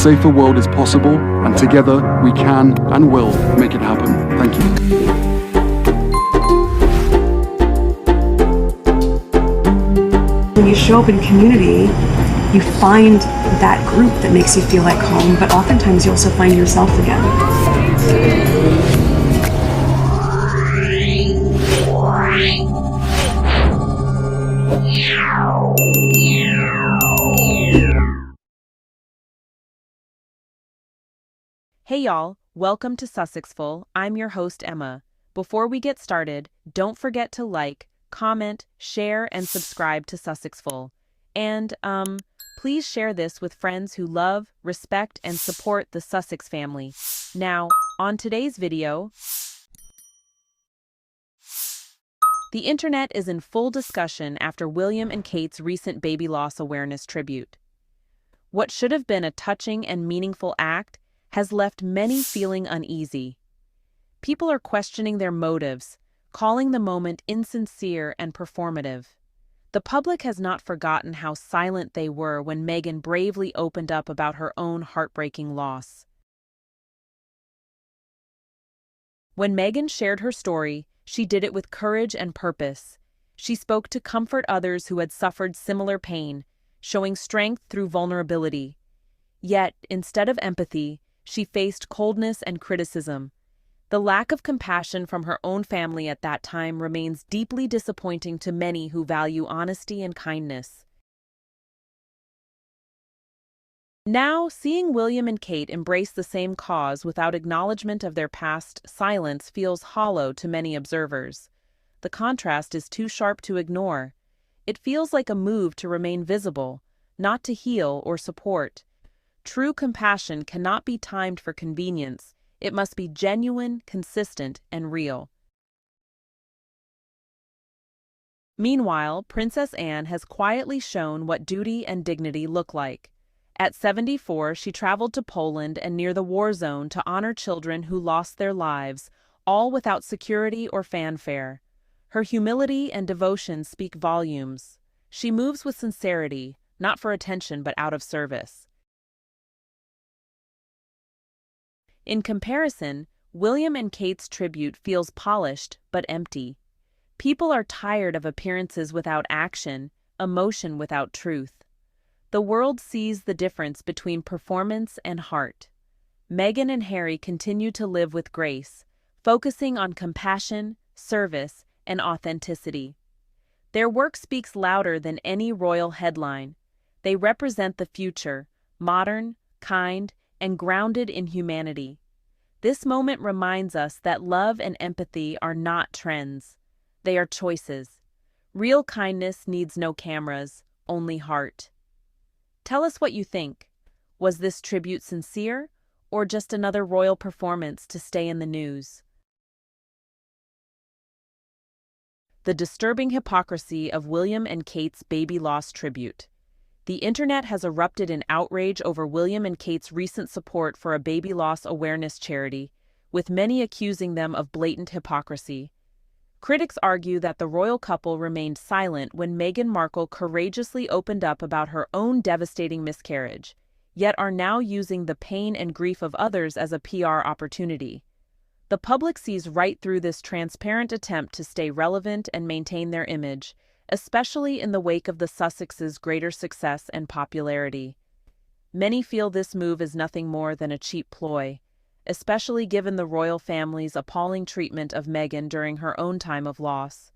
safer world is possible, and together we can and will make it happen. Thank you. When you show up in community, you find that group that makes you feel like home, but oftentimes you also find yourself again. Hey y'all, welcome to Sussexful. I'm your host Emma. Before we get started, don't forget to like, comment, share, and subscribe to Sussexful. And, please share this with friends who love, respect, and support the Sussex family. Now, on today's video, the internet is in full discussion after William and Kate's recent baby loss awareness tribute. What should have been a touching and meaningful act has left many feeling uneasy. People are questioning their motives, calling the moment insincere and performative. The public has not forgotten how silent they were when Meghan bravely opened up about her own heartbreaking loss. When Meghan shared her story, she did it with courage and purpose. She spoke to comfort others who had suffered similar pain, showing strength through vulnerability. Yet, instead of empathy, she faced coldness and criticism. The lack of compassion from her own family at that time remains deeply disappointing to many who value honesty and kindness. Now, seeing William and Kate embrace the same cause without acknowledgement of their past silence feels hollow to many observers. The contrast is too sharp to ignore. It feels like a move to remain visible, not to heal or support. True compassion cannot be timed for convenience. It must be genuine, consistent, and real. Meanwhile, Princess Anne has quietly shown what duty and dignity look like. At 74, she traveled to Poland and near the war zone to honor children who lost their lives, all without security or fanfare. Her humility and devotion speak volumes. She moves with sincerity, not for attention but out of service. In comparison, William and Kate's tribute feels polished but empty. People are tired of appearances without action, emotion without truth. The world sees the difference between performance and heart. Meghan and Harry continue to live with grace, focusing on compassion, service, and authenticity. Their work speaks louder than any royal headline. They represent the future, modern, kind, and grounded in humanity. This moment reminds us that love and empathy are not trends. They are choices. Real kindness needs no cameras, only heart. Tell us what you think. Was this tribute sincere, or just another royal performance to stay in the news? The disturbing hypocrisy of William and Kate's baby loss tribute. The internet has erupted in outrage over William and Kate's recent support for a baby loss awareness charity, with many accusing them of blatant hypocrisy. Critics argue that the royal couple remained silent when Meghan Markle courageously opened up about her own devastating miscarriage, yet are now using the pain and grief of others as a PR opportunity. The public sees right through this transparent attempt to stay relevant and maintain their image, especially in the wake of the Sussexes' greater success and popularity. Many feel this move is nothing more than a cheap ploy, especially given the royal family's appalling treatment of Meghan during her own time of loss.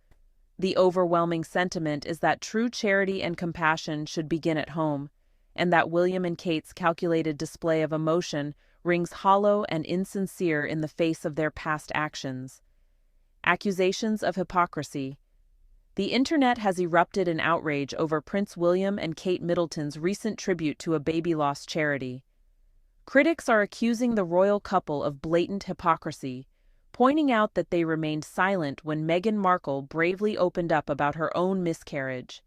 The overwhelming sentiment is that true charity and compassion should begin at home, and that William and Kate's calculated display of emotion rings hollow and insincere in the face of their past actions. Accusations of hypocrisy. The internet has erupted in outrage over Prince William and Kate Middleton's recent tribute to a baby loss charity. Critics are accusing the royal couple of blatant hypocrisy, pointing out that they remained silent when Meghan Markle bravely opened up about her own miscarriage.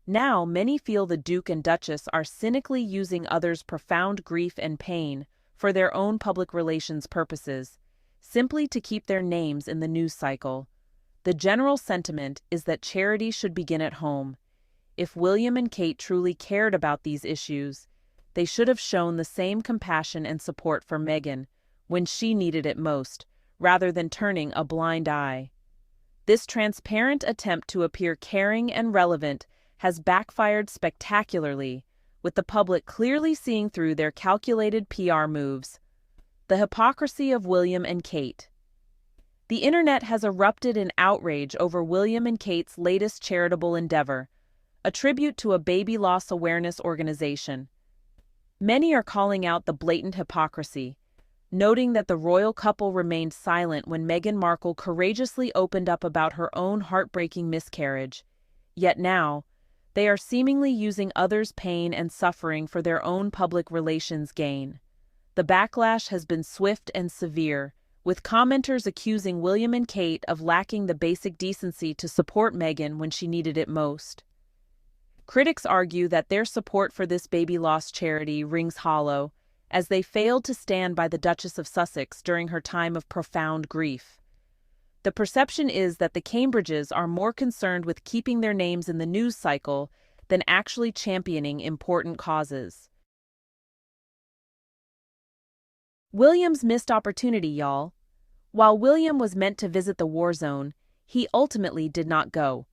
Now, many feel the Duke and Duchess are cynically using others' profound grief and pain for their own public relations purposes, simply to keep their names in the news cycle. The general sentiment is that charity should begin at home. If William and Kate truly cared about these issues, they should have shown the same compassion and support for Meghan when she needed it most, rather than turning a blind eye. This transparent attempt to appear caring and relevant has backfired spectacularly, with the public clearly seeing through their calculated PR moves. The hypocrisy of William and Kate. The internet has erupted in outrage over William and Kate's latest charitable endeavor, a tribute to a baby loss awareness organization. Many are calling out the blatant hypocrisy, noting that the royal couple remained silent when Meghan Markle courageously opened up about her own heartbreaking miscarriage. Yet now, they are seemingly using others' pain and suffering for their own public relations gain. The backlash has been swift and severe, with commenters accusing William and Kate of lacking the basic decency to support Meghan when she needed it most. Critics argue that their support for this baby loss charity rings hollow, as they failed to stand by the Duchess of Sussex during her time of profound grief. The perception is that the Cambridges are more concerned with keeping their names in the news cycle than actually championing important causes. William's missed opportunity, y'all. While William was meant to visit the war zone, he ultimately did not go.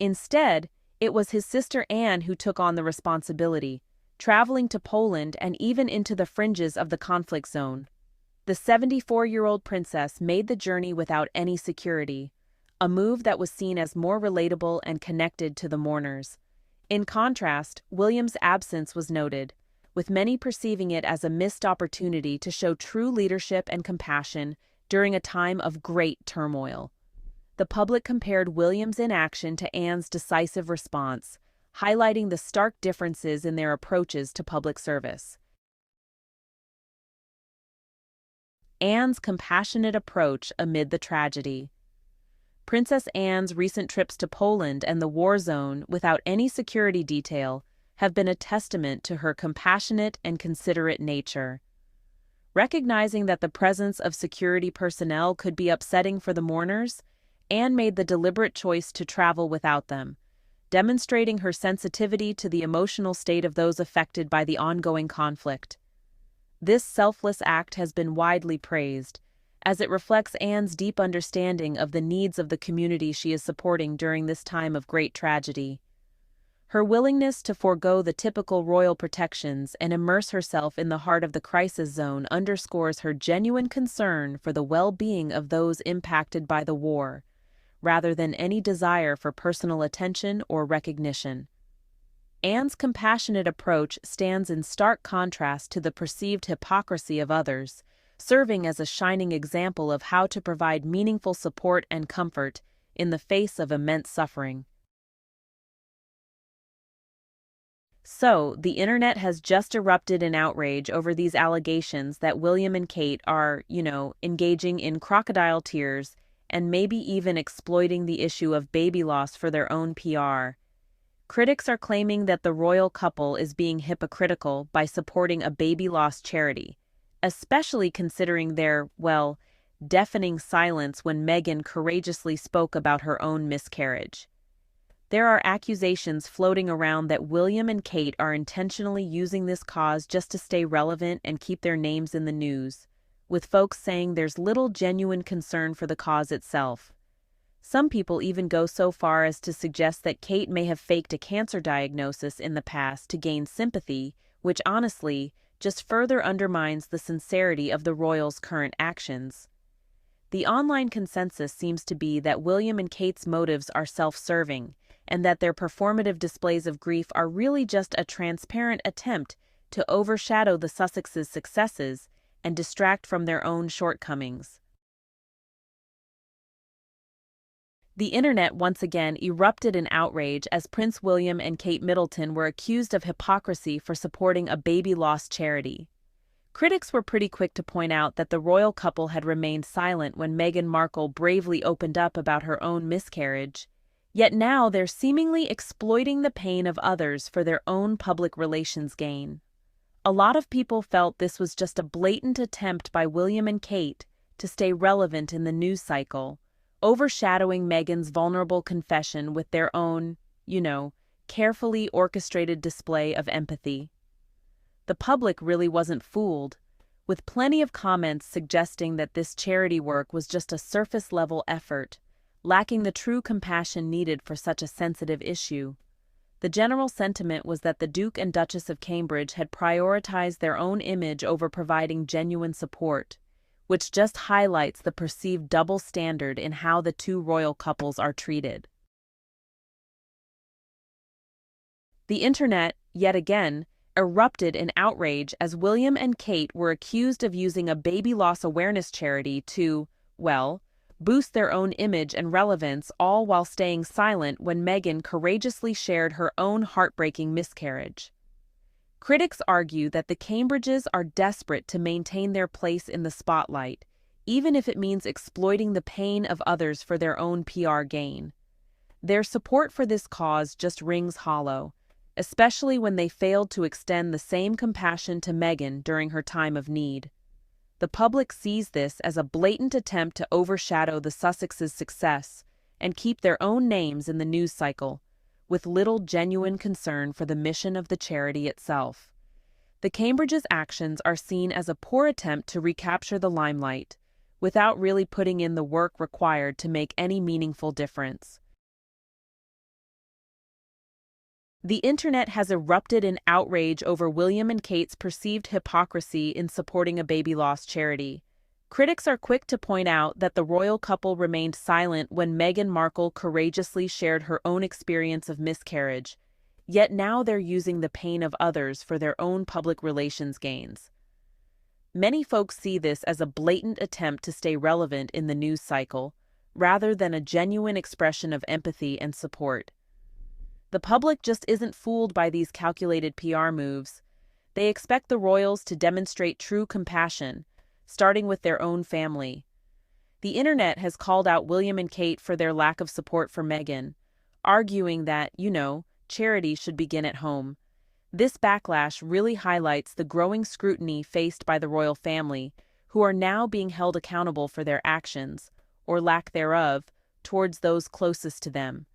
Instead, it was his sister Anne who took on the responsibility, traveling to Poland and even into the fringes of the conflict zone. The 74-year-old princess made the journey without any security, a move that was seen as more relatable and connected to the mourners. In contrast, William's absence was noted, with many perceiving it as a missed opportunity to show true leadership and compassion during a time of great turmoil. The public compared William's inaction to Anne's decisive response, highlighting the stark differences in their approaches to public service. Anne's compassionate approach amid the tragedy. Princess Anne's recent trips to Poland and the war zone without any security detail have been a testament to her compassionate and considerate nature. Recognizing that the presence of security personnel could be upsetting for the mourners, Anne made the deliberate choice to travel without them, demonstrating her sensitivity to the emotional state of those affected by the ongoing conflict. This selfless act has been widely praised, as it reflects Anne's deep understanding of the needs of the community she is supporting during this time of great tragedy. Her willingness to forego the typical royal protections and immerse herself in the heart of the crisis zone underscores her genuine concern for the well-being of those impacted by the war, rather than any desire for personal attention or recognition. Anne's compassionate approach stands in stark contrast to the perceived hypocrisy of others, serving as a shining example of how to provide meaningful support and comfort in the face of immense suffering. So, the internet has just erupted in outrage over these allegations that William and Kate are, engaging in crocodile tears and maybe even exploiting the issue of baby loss for their own PR. Critics are claiming that the royal couple is being hypocritical by supporting a baby loss charity, especially considering their, deafening silence when Meghan courageously spoke about her own miscarriage. There are accusations floating around that William and Kate are intentionally using this cause just to stay relevant and keep their names in the news, with folks saying there's little genuine concern for the cause itself. Some people even go so far as to suggest that Kate may have faked a cancer diagnosis in the past to gain sympathy, which honestly just further undermines the sincerity of the royals' current actions. The online consensus seems to be that William and Kate's motives are self-serving, and that their performative displays of grief are really just a transparent attempt to overshadow the Sussexes' successes and distract from their own shortcomings. The internet once again erupted in outrage as Prince William and Kate Middleton were accused of hypocrisy for supporting a baby loss charity. Critics were pretty quick to point out that the royal couple had remained silent when Meghan Markle bravely opened up about her own miscarriage. Yet now they're seemingly exploiting the pain of others for their own public relations gain. A lot of people felt this was just a blatant attempt by William and Kate to stay relevant in the news cycle, overshadowing Meghan's vulnerable confession with their own, carefully orchestrated display of empathy. the public really wasn't fooled, with plenty of comments suggesting that this charity work was just a surface-level effort, lacking the true compassion needed for such a sensitive issue. The general sentiment was that the Duke and Duchess of Cambridge had prioritized their own image over providing genuine support, which just highlights the perceived double standard in how the two royal couples are treated. The internet, yet again, erupted in outrage as William and Kate were accused of using a baby loss awareness charity to, well, boost their own image and relevance, all while staying silent when Meghan courageously shared her own heartbreaking miscarriage. Critics argue that the Cambridges are desperate to maintain their place in the spotlight, even if it means exploiting the pain of others for their own PR gain. Their support for this cause just rings hollow, especially when they failed to extend the same compassion to Meghan during her time of need. The public sees this as a blatant attempt to overshadow the Sussexes' success and keep their own names in the news cycle, with little genuine concern for the mission of the charity itself. The Cambridges' actions are seen as a poor attempt to recapture the limelight, without really putting in the work required to make any meaningful difference. The internet has erupted in outrage over William and Kate's perceived hypocrisy in supporting a baby loss charity. Critics are quick to point out that the royal couple remained silent when Meghan Markle courageously shared her own experience of miscarriage, yet now they're using the pain of others for their own public relations gains. Many folks see this as a blatant attempt to stay relevant in the news cycle, rather than a genuine expression of empathy and support. The public just isn't fooled by these calculated PR moves. They expect the royals to demonstrate true compassion, starting with their own family. The internet has called out William and Kate for their lack of support for Meghan, arguing that, charity should begin at home. This backlash really highlights the growing scrutiny faced by the royal family, who are now being held accountable for their actions, or lack thereof, towards those closest to them.